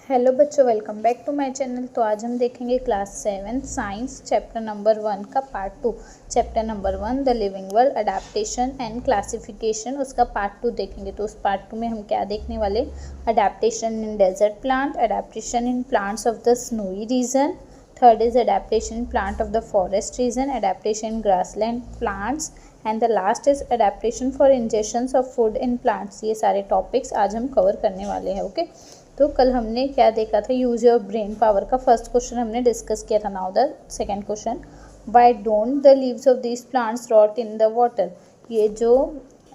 Hello बच्चों, welcome back to my channel. तो आज हम देखेंगे क्लास 7 साइंस चैप्टर नंबर 1 का part 2। Chapter number 1 the living world adaptation and classification, उसका पार्ट 2 देखेंगे। तो उस पार्ट 2 में हम क्या देखने वाले, adaptation in desert plant, adaptation in plants of the snowy region, third is adaptation in plant of the forest region, adaptation in grassland plants and the last is adaptation for injections of food in plants. ये सारे topics आज हम cover करने वाले हैं। Okay, तो कल हमने क्या देखा था, यूज योर ब्रेन पावर का फर्स्ट क्वेश्चन हमने डिस्कस किया था। Now the second question, why don't the leaves of these plants rot in the water. ये जो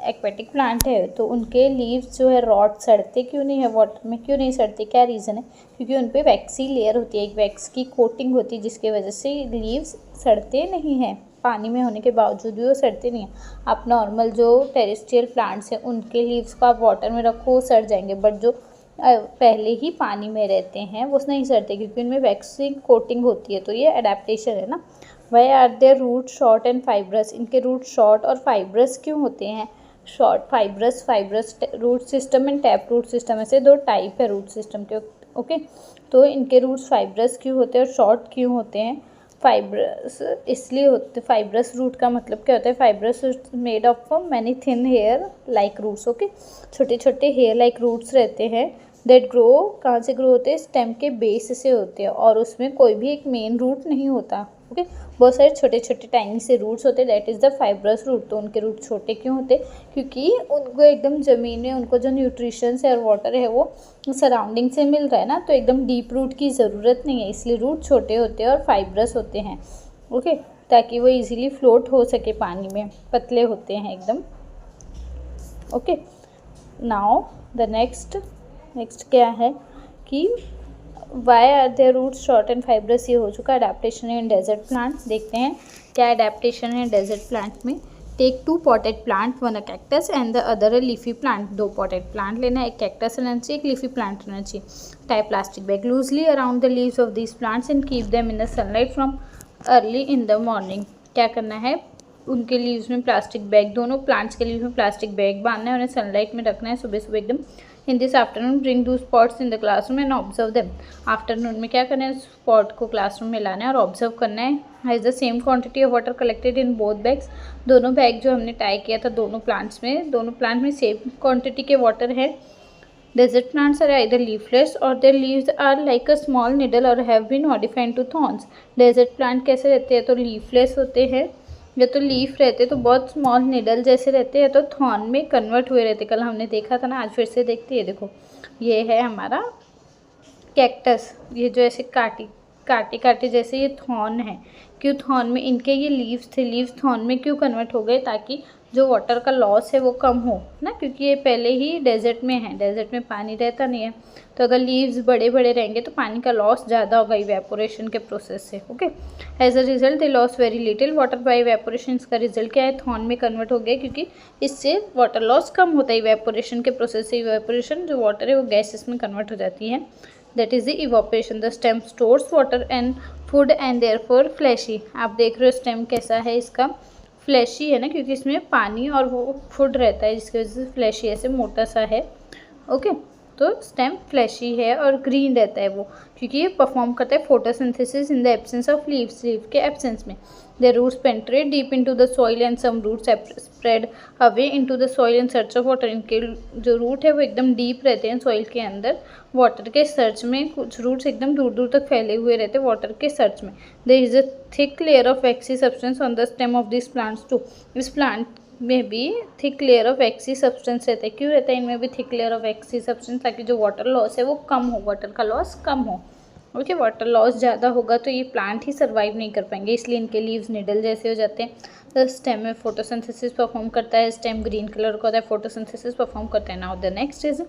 एक्वेटिक प्लांट है तो उनके लीव्स जो है रॉट, सड़ते क्यों नहीं है, वाटर में क्यों नहीं सड़ते, क्या रीज़न है? क्योंकि उन पर वैक्सी लेयर होती है, एक वैक्स की कोटिंग होती है जिसकी वजह से लीव्स सड़ते नहीं हैं। पानी में होने के बावजूद भी वो सड़ते नहीं हैं। आप नॉर्मल जो टेरेस्ट्रियल प्लांट्स हैं उनके लीव्स को आप वाटर में रखो वो सड़ जाएंगे, बट जो पहले ही पानी में रहते हैं वो नहीं सड़ते क्योंकि उनमें वैक्सीन कोटिंग होती है। तो ये अडेप्टेशन है ना। Why are their root short and fibrous, इनके रूट शॉर्ट और फाइब्रस क्यों होते हैं? Short fibrous root system and tap root system, ऐसे दो टाइप है रूट सिस्टम के। ओके, तो इनके रूट्स फाइब्रस क्यों होते हैं और शॉर्ट क्यों होते हैं? फाइब्रस इसलिए होते, फाइब्रस रूट का मतलब क्या होता है? Fibrous made of many thin hair like roots. Okay, छोटे छोटे हेयर लाइक रूट्स रहते हैं दैट ग्रो, कहाँ से ग्रो होते हैं? स्टेम के बेस से होते हैं और उसमें कोई भी एक मेन रूट नहीं होता। ओके, बहुत सारे छोटे छोटे टाइनी से रूट्स होते हैं, that is the fibrous root. तो उनके रूट छोटे क्यों होते? क्योंकि उनको एकदम ज़मीन में उनको जो न्यूट्रिशंस है और वाटर है वो सराउंडिंग से मिल रहा है ना, तो एकदम डीप रूट की ज़रूरत नहीं है, इसलिए रूट छोटे होते हैं और फाइब्रस होते हैं। ओके, ताकि वो इजीली फ्लोट हो सके पानी में, पतले होते हैं एकदम। ओके, नाउ द नेक्स्ट क्या है कि why are their roots short and fibrous, ये हो चुका अडेप्टेशन इन डेजर्ट प्लांट। देखते हैं क्या अडेप्टेशन है डेजर्ट प्लांट में। Take 2 potted plant, one a cactus and the other a leafy plant. 2 potted plant लेना है, एक कैक्टस रहना चाहिए, एक लीफी प्लांट रहना चाहिए। Tie plastic bag loosely around the leaves of these plants and keep them in the sunlight from early in the morning. क्या करना है? उनके लीव्स में प्लास्टिक बैग, दोनों प्लांट्स के लीव्स में प्लास्टिक बैग बांधना है, उन्हें सनलाइट में रखना है सुबह सुबह एकदम। इन दिस आफ्टरनून ब्रिंग दो spots in the classroom and observe them. Afternoon में क्या करना है? स्पॉट को क्लासरूम में लाना है और ऑब्जर्व करना है। Has the same quantity of water collected in both bags. दोनों बैग जो हमने टाई किया था दोनों प्लांट्स में सेम क्वांटिटी के वाटर है। Desert plants are either leafless or their leaves are like a small needle or have been modified into thorns. Desert plant कैसे रहते हैं? तो leafless होते हैं, या तो लीफ रहते तो बहुत स्मॉल निडल जैसे रहते हैं, तो थॉर्न में कन्वर्ट हुए रहते। कल हमने देखा था ना, आज फिर से देखते हैं। देखो ये है हमारा कैक्टस, ये जो ऐसे काटे जैसे ये थॉर्न है। क्यों थॉर्न में? इनके ये लीव्स थे, लीव्स थॉर्न में क्यों कन्वर्ट हो गए? ताकि जो वाटर का लॉस है वो कम हो ना, क्योंकि ये पहले ही डेजर्ट में है, डेजर्ट में पानी रहता नहीं है। तो अगर लीव्स बड़े बड़े रहेंगे तो पानी का लॉस ज़्यादा होगा इवेपोरेशन के प्रोसेस से। Okay, as a result they loss very little water by evaporation. इसका रिजल्ट क्या है? थॉर्न में कन्वर्ट हो गया, क्योंकि इससे वाटर लॉस कम होता है इवेपोरेशन के प्रोसेस से। इवेपोरेशन जो वाटर है वो गैसेस में कन्वर्ट हो जाती है, that is the evaporation. The stem stores water and food and therefore fleshy. आप देख रहे हो स्टेम कैसा है इसका? फ्लैशी है ना, क्योंकि इसमें पानी और वो फूड रहता है, जिसकी वजह से फ्लैशी ऐसे मोटा सा है। ओके, तो स्टेम फ्लैशी है और ग्रीन रहता है वो, क्योंकि ये परफॉर्म करता है photosynthesis in the absence of leaves, leave के एब्सेंस में। The roots penetrate deep into the soil and some roots spread away into the soil in search of water. इनके जो रूट है वो एकदम डीप रहते हैं सॉइल के अंदर, वाटर के सर्च में। कुछ रूट्स एकदम दूर दूर तक फैले हुए रहते हैं वाटर के सर्च में। There is a thick layer of waxy substance on the stem of this plants too. इस प्लांट में भी thick layer of waxy substance रहता है। क्यों रहता है इनमें भी thick layer of waxy substance? ताकि जो वाटर लॉस है वो कम हो, वाटर का लॉस कम हो। ओके, वाटर लॉस ज़्यादा होगा तो ये प्लांट ही सर्वाइव नहीं कर पाएंगे, इसलिए इनके लीव्स निडल जैसे हो जाते हैं। तो स्टेम में फोटोसिंथेसिस परफॉर्म करता है, स्टेम ग्रीन कलर का होता है, फोटोसिंथेसिस परफॉर्म करता है। Now the next is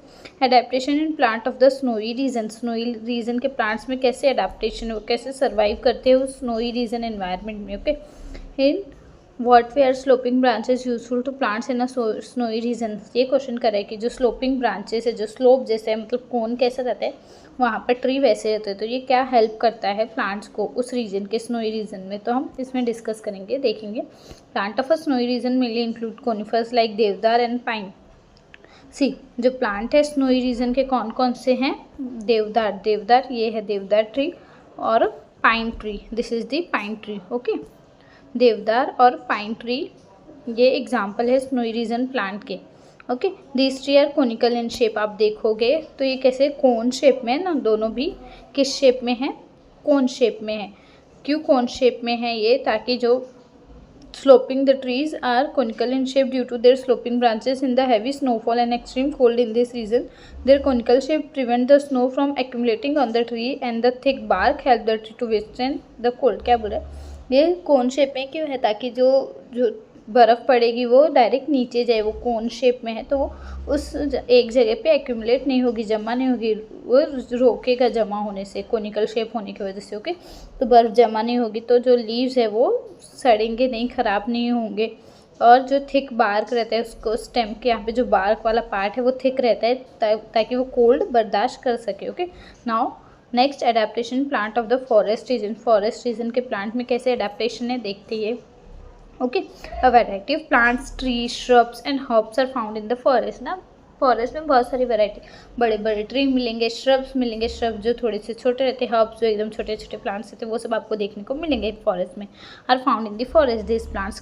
adaptation in plant of the snowy region. Snowy region के प्लांट्स में कैसे एडेप्टेशन, वो कैसे सर्वाइव करते हैं उस स्नोई रीजन एनवायरनमेंट में। Okay, in what way are sloping branches useful to plants in a snowy region. ये क्वेश्चन करे कि जो स्लोपिंग ब्रांचेस है, जो स्लोप जैसे है, मतलब कोन कैसा रहता है, वहाँ पर ट्री वैसे रहते हैं, तो ये क्या हेल्प करता है प्लांट्स को उस रीजन के, स्नोई रीजन में? तो हम इसमें डिस्कस करेंगे, देखेंगे। Plant of a snowy region mainly include conifers like deodar and pine. See जो प्लांट है स्नोई रीजन के कौन कौन से हैं, देवदार, ये है देवदार ट्री, और pine tree, this is the pine tree. Okay, deodar और पाइन ट्री ये एग्जाम्पल है स्नोई रीजन प्लांट के। Okay, this tree are conical in shape, आप देखोगे तो ये कैसे कोन शेप में है ना, दोनों भी किस शेप में है, कोन शेप में है। क्यों कोन शेप में है ये, ताकि जो sloping the trees are conical in shape due to their sloping branches in the heavy snowfall and extreme cold in this region. Their conical shape prevent the snow from accumulating on the tree and the thick bark help the tree to withstand the cold। क्या बोल रहा है, ये cone shape में क्यों है, ताकि जो बर्फ़ पड़ेगी वो डायरेक्ट नीचे जाए, वो कोन शेप में है तो वो उस एक जगह पे एक्यूमुलेट नहीं होगी, जमा नहीं होगी, वो रोकेगा जमा होने से, कोनिकल शेप होने की वजह से। ओके, तो बर्फ़ जमा नहीं होगी तो जो लीव्स है वो सड़ेंगे नहीं, ख़राब नहीं होंगे, और जो थिक बार्क रहता है उसको, स्टेम के यहाँ पे जो बार्क वाला पार्ट है वो थिक रहता है ताकि वो कोल्ड बर्दाश्त कर सके। Okay, now next adaptation plant of the forest region. Forest region के प्लांट में कैसे एडेप्टेशन है देखते हैं। Okay, a variety of plants, trees, shrubs and herbs are found in the forest. ना फॉरेस्ट में बहुत सारी वैरायटी, बड़े बड़े ट्री मिलेंगे, श्रब्स मिलेंगे, श्रब्स जो थोड़े से छोटे रहते हैं, हर्ब्स जो एकदम छोटे छोटे प्लांट्स रहते हैं, वो सब आपको देखने को मिलेंगे फॉरेस्ट में। Are found in the forest, this plants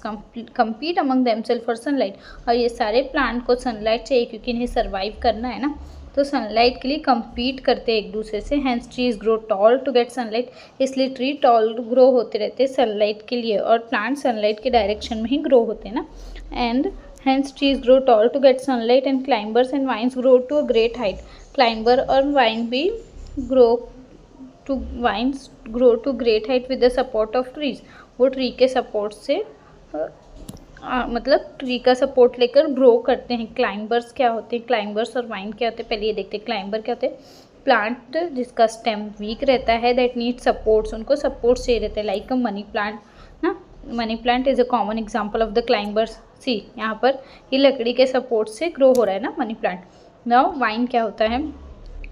compete among themselves for sunlight. और ये सारे प्लांट को सनलाइट चाहिए क्योंकि इन्हें सर्वाइव करना है ना, तो सनलाइट के लिए कम्पीट करते हैं एक दूसरे से। Hence trees grow tall to get sunlight, इसलिए ट्री टॉल ग्रो होते रहते हैं सनलाइट के लिए, और प्लांट सनलाइट के डायरेक्शन में ही ग्रो होते हैं ना। And hence trees grow tall to get sunlight and climbers and vines grow to a great height। climber और vine भी vines grow to great height with the support of trees। वो tree के support से मतलब tree का support लेकर grow करते हैं। क्लाइंबर्स क्या होते हैं, क्लाइंबर्स और वाइन क्या होते हैं, पहले ये देखते हैं। क्लाइंबर क्या होते हैं, प्लांट जिसका स्टेम वीक रहता है, दैट नीड सपोर्ट्स, उनको सपोर्ट चाहिए रहता है, लाइक अ मनी प्लांट ना। Money plant is a common example of the climbers. See यहाँ पर ये लकड़ी के सपोर्ट से ग्रो हो रहा है ना मनी प्लांट। नाउ वाइन क्या होता है,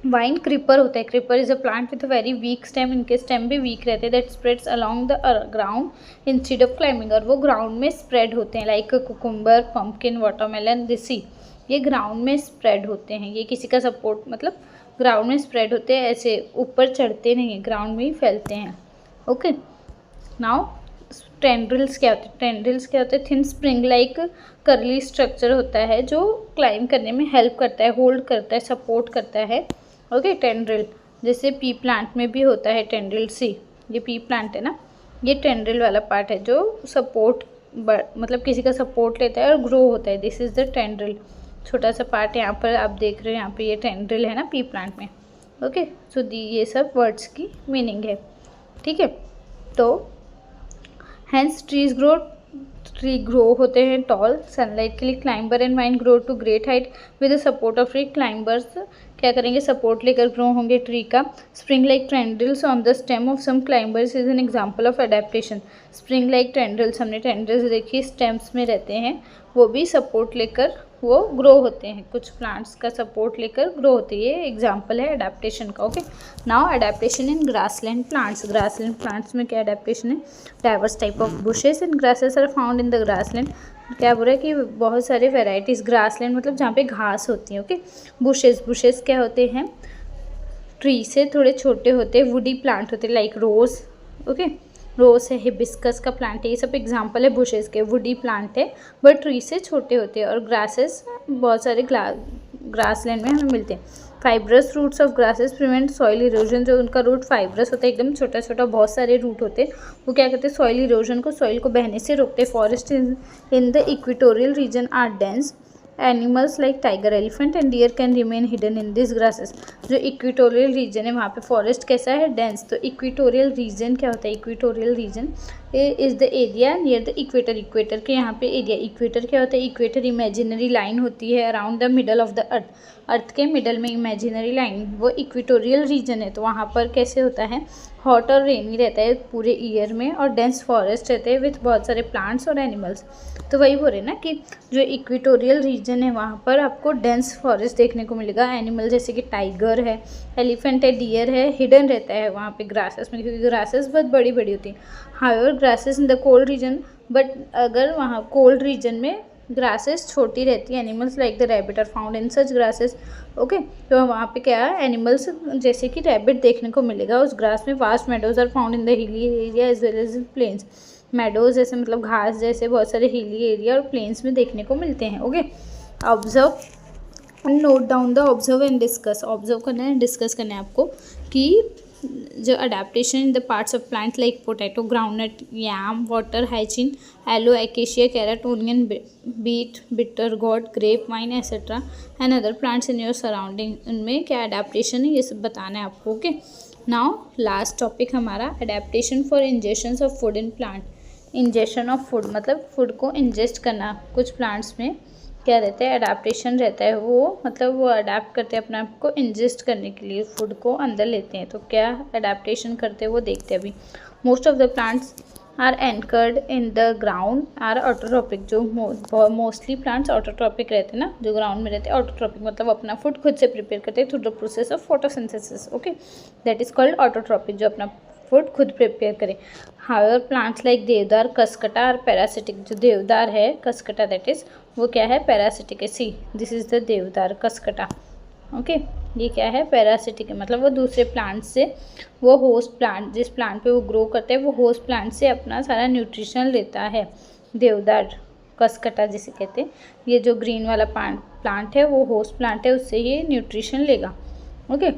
वाइन क्रीपर होता है। Creeper is a plant with a very weak stem, इनके स्टेम भी वीक रहते हैं, that spreads along the ground instead of climbing, और वो ग्राउंड में स्प्रेड होते हैं, लाइक कुकुम्बर, पम्पकिन, वाटरमेलन, दिसी, ये ग्राउंड में स्प्रेड होते हैं। ये किसी का सपोर्ट मतलब ग्राउंड में स्प्रेड होते हैं, ऐसे ऊपर चढ़ते नहीं हैं, ग्राउंड में ही फैलते हैं। ओके, नाउ टेंड्रिल्स क्या होते हैं, टेंड्रिल्स क्या होते हैं, थिन स्प्रिंग लाइक करली स्ट्रक्चर होता है जो क्लाइंब करने में हेल्प करता है, होल्ड करता है, सपोर्ट करता है। ओके, टेंड्रिल जैसे पी प्लांट में भी होता है टेंड्रिल। सी ये पी प्लांट है ना, ये टेंड्रिल वाला पार्ट है जो सपोर्ट मतलब किसी का सपोर्ट लेता है और ग्रो होता है, दिस इज़ द टेंड्रिल। छोटा सा पार्ट यहाँ पर आप देख रहे हो, यहाँ पे ये टेंड्रिल है ना पी प्लांट में। ओके, सो ये सब वर्ड्स की मीनिंग है, ठीक है। तो हैंस ट्री ग्रो होते हैं टॉल सनलाइट के लिए। Climber and vine grow to great height with the support of tree, climbers क्या करेंगे, सपोर्ट लेकर ग्रो होंगे ट्री का। Spring like tendrils on the stem of some climbers is an example of adaptation. Spring like tendrils, हमने tendrils देखी stems में रहते हैं, वो भी सपोर्ट लेकर वो ग्रो होते हैं, कुछ प्लांट्स का सपोर्ट लेकर ग्रो होते हैं, ये एग्जाम्पल है एडेप्टेशन का। Okay, now adaptation in grassland plants. Grassland plants में क्या एडेप्टेशन है, diverse type of bushes and grasses are found in the grassland. क्या बोल रहा है कि बहुत सारे वेराइटीज़, ग्रासलैंड मतलब जहाँ पे घास होती है। ओके, बुशेस क्या होते हैं, ट्री से थोड़े छोटे होते हैं, वुडी प्लांट होते हैं, लाइक रोज़। ओके, रोज़ है, हिबिस्कस का प्लांट है, ये सब एग्जांपल है बुशेस के, वुडी प्लांट है बट ट्री से छोटे होते हैं। और ग्रासेस बहुत सारे ग्रासलैंड में हमें मिलते हैं। Fibrous roots of grasses prevent soil erosion, जो उनका रूट फाइब्रस होता है, एकदम छोटा छोटा बहुत सारे रूट होते हैं, वो क्या करते हैं, सॉइल इरोजन को, सॉइल को बहने से रोकते हैं। Forest in the equatorial region are dense, animals like tiger, elephant and deer can remain hidden in this grasses. जो इक्वेटोरियल रीजन है वहाँ पे फॉरेस्ट कैसा है, डेंस। तो इक्वेटोरियल रीजन क्या होता है, equatorial region is the area near the equator. Equator के यहाँ पे एरिया, इक्वेटर क्या होता है, इक्वेटर इमेजिनरी लाइन होती है around the middle of the earth, earth के मिडल में इमेजिनरी लाइन, वो इक्वेटोरियल रीजन है। तो वहाँ पर कैसे होता है, हॉट और रेनी रहता है पूरे ईयर में, और डेंस फॉरेस्ट रहते हैं विथ बहुत सारे प्लांट्स और एनिमल्स। तो वही बोल रहे ना कि जो इक्वेटोरियल रीजन है वहाँ पर आपको डेंस फॉरेस्ट देखने को मिलेगा, एनिमल जैसे कि टाइगर है, एलिफेंट है, डियर है, हिडन रहता है वहाँ पे ग्रासेस में, क्योंकि ग्रासेस बहुत बड़ी बड़ी होती हैं। However grasses in the cold region, but अगर वहाँ कोल्ड रीजन में ग्रासेस छोटी रहती है, animals like the rabbit are found in such grasses. Okay, तो वहाँ पे क्या है, एनिमल्स जैसे कि रैबिट देखने को मिलेगा उस ग्रास में। Vast meadows are found in the hilly area as well as in plains. Meadows जैसे मतलब घास जैसे बहुत सारे हिली एरिया और प्लेन्स में देखने को मिलते हैं। Okay, observe and note down the observe and discuss. Observe करना है, डिस्कस करना है आपको कि जो adaptation in the parts of plant like potato, groundnut, yam, water hyacinth, aloe, acacia, carrot, onion, beet, bitter gourd, grape vine etcetera and other plants in your surrounding, उनमें क्या adaptation है ये सब बताना है आपको। ओके, नाउ लास्ट टॉपिक हमारा adaptation for injections of food in plant. Injection of food मतलब फूड को इंजेस्ट करना। कुछ प्लांट्स में क्या रहता है, अडेप्टेशन रहता है, वो मतलब वो अडेप्ट करते हैं अपने आप को इंजेस्ट करने के लिए, फूड को अंदर लेते हैं। तो क्या अडेप्टेशन करते हैं वो देखते हैं अभी। Most of the plants are anchored in the ground are autotrophic. जो मोस्टली प्लांट्स ऑटोट्रॉपिक रहते हैं ना, जो ग्राउंड में रहते हैं। ऑटोट्रॉपिक मतलब अपना फूड खुद से प्रिपेयर करते हैं through the process of photosynthesis. Okay, that is called autotrophic, जो अपना फूड खुद प्रिपेयर करें। हाउएवर प्लांट्स लाइक देवदार, कसकटा और पैरासिटिक। जो देवदार है, कसकटा दैट इज वो क्या है, पैरासिटिक है। सी दिस इज द देवदार, कसकटा। ओके, ये क्या है, पैरासिटिक है, मतलब वो दूसरे प्लांट से, वो होस्ट प्लांट जिस प्लांट पे वो ग्रो करते हैं वो होस्ट प्लांट से अपना सारा न्यूट्रिशन लेता है। देवदार, कसकटा जिसे कहते हैं, ये जो ग्रीन वाला प्लांट है वो होस्ट प्लांट है, उससे ये न्यूट्रिशन लेगा। Okay,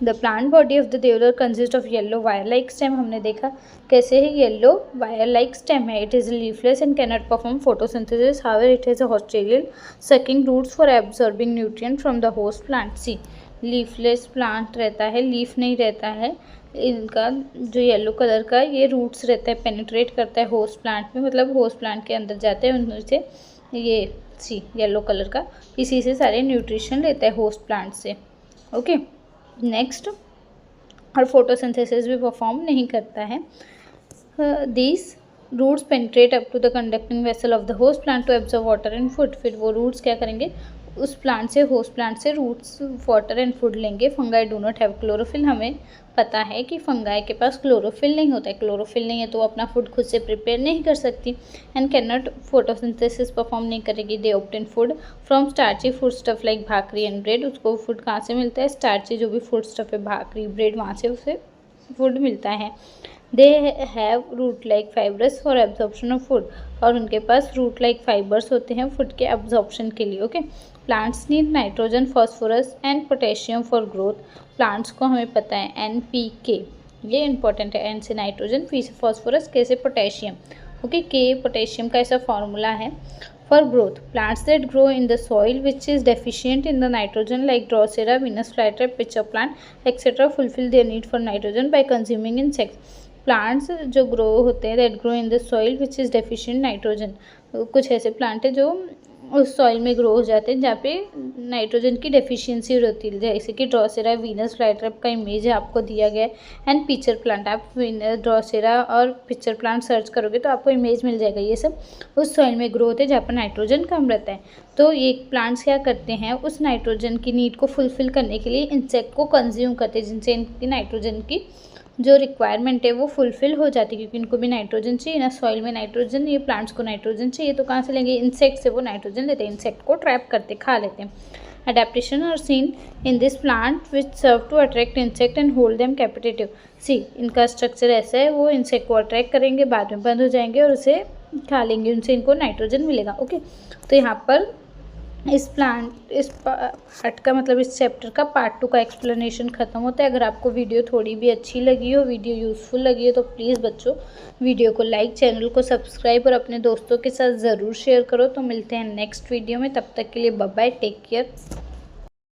the plant body of the dodder consist of yellow wire like stem. हमने देखा कैसे है, येलो वायर लाइक स्टेम है। It is leafless and can not perform photosynthesis, however it has a haustorial sucking roots for absorbing nutrient from the host plant. See leafless plant रहता है, leaf नहीं रहता है इनका, जो येलो कलर का ये रूट्स रहता है, पेनिट्रेट करता है होस्ट प्लांट में, मतलब होस्ट प्लांट के अंदर जाते हैं उनसे, ये सी येलो कलर का, इसी से सारे न्यूट्रिशन लेता है होस्ट प्लांट से। ओके, नेक्स्ट, और फोटोसिंथेसिस भी परफॉर्म नहीं करता है। These roots penetrate up to the conducting vessel of the host plant to absorb water and food. फिर वो रूट्स क्या करेंगे, उस प्लांट से, होस्ट प्लांट से रूट्स वाटर एंड फूड लेंगे। Fungi do not have chlorophyll. हमें पता है कि फंगाई के पास क्लोरोफिल नहीं होता है, क्लोरोफिल नहीं है तो वो अपना फूड खुद से प्रिपेयर नहीं कर सकती, and can not photosynthesis perform नहीं करेगी। They obtain food from starchy food stuff like bhakri and bread. उसको फूड कहाँ से मिलता है, स्टार्ची जो भी फूड स्टफ है, भाकरी, ब्रेड, वहाँ से उसे फूड मिलता है। They have root like fibres for absorption of food. और उनके पास रूट लाइक फाइबर्स होते हैं फूड के एब्जॉर्प्शन के लिए। Okay, plants need nitrogen, phosphorus and potassium for growth. Plants को हमें पता है NPK, ये इंपॉर्टेंट है। N से नाइट्रोजन, P से फॉस्फोरस, K से पोटेशियम। ओके, K पोटेशियम का ऐसा फॉर्मूला है for growth. Plants that grow in the soil which is deficient in the nitrogen like Drosera, Venus flytrap, pitcher plant etcetera fulfil their need for nitrogen bye consuming insects. Plants जो grow होते हैं, that grow in the soil which is deficient nitrogen. कुछ ऐसे plant है जो उस soil में grow हो जाते हैं जहाँ पे नाइट्रोजन की डेफिशिएंसी होती है, जैसे कि ड्रॉसेरा, वीनस फ्लाईट्रैप का इमेज है आपको दिया गया है, एंड पिचर प्लांट। आप ड्रॉसेरा और पिचर प्लांट सर्च करोगे तो आपको इमेज मिल जाएगा। ये सब उस सॉइल में ग्रो होते हैं जहाँ पर नाइट्रोजन कम रहता है। तो ये प्लांट्स क्या करते हैं, उस नाइट्रोजन की नीड को फुलफिल करने के लिए इंसेक्ट को कंज्यूम करते हैं, जिनसे इनकी नाइट्रोजन की जो रिक्वायरमेंट है वो फुलफिल हो जाती है, क्योंकि इनको भी नाइट्रोजन चाहिए ना, सॉइल में नाइट्रोजन, ये प्लांट्स को नाइट्रोजन चाहिए, तो कहाँ से लेंगे, इंसेक्ट से वो नाइट्रोजन लेते हैं, इंसेक्ट को ट्रैप करते, खा लेते हैं। Adaptation are seen in this plant which serve to attract insect and hold them captive. See इनका स्ट्रक्चर ऐसा है, वो इंसेक्ट को अट्रैक्ट करेंगे, बाद में बंद हो जाएंगे और उसे खा लेंगे, उनसे इनको नाइट्रोजन मिलेगा। ओके, तो यहाँ पर इस पार्ट का मतलब इस चैप्टर का पार्ट 2 का एक्सप्लेनेशन ख़त्म होता है। अगर आपको वीडियो थोड़ी भी अच्छी लगी हो, वीडियो यूज़फुल लगी हो, तो प्लीज़ बच्चों वीडियो को लाइक, चैनल को सब्सक्राइब और अपने दोस्तों के साथ ज़रूर शेयर करो। तो मिलते हैं नेक्स्ट वीडियो में, तब तक के लिए बाय बाय, टेक केयर।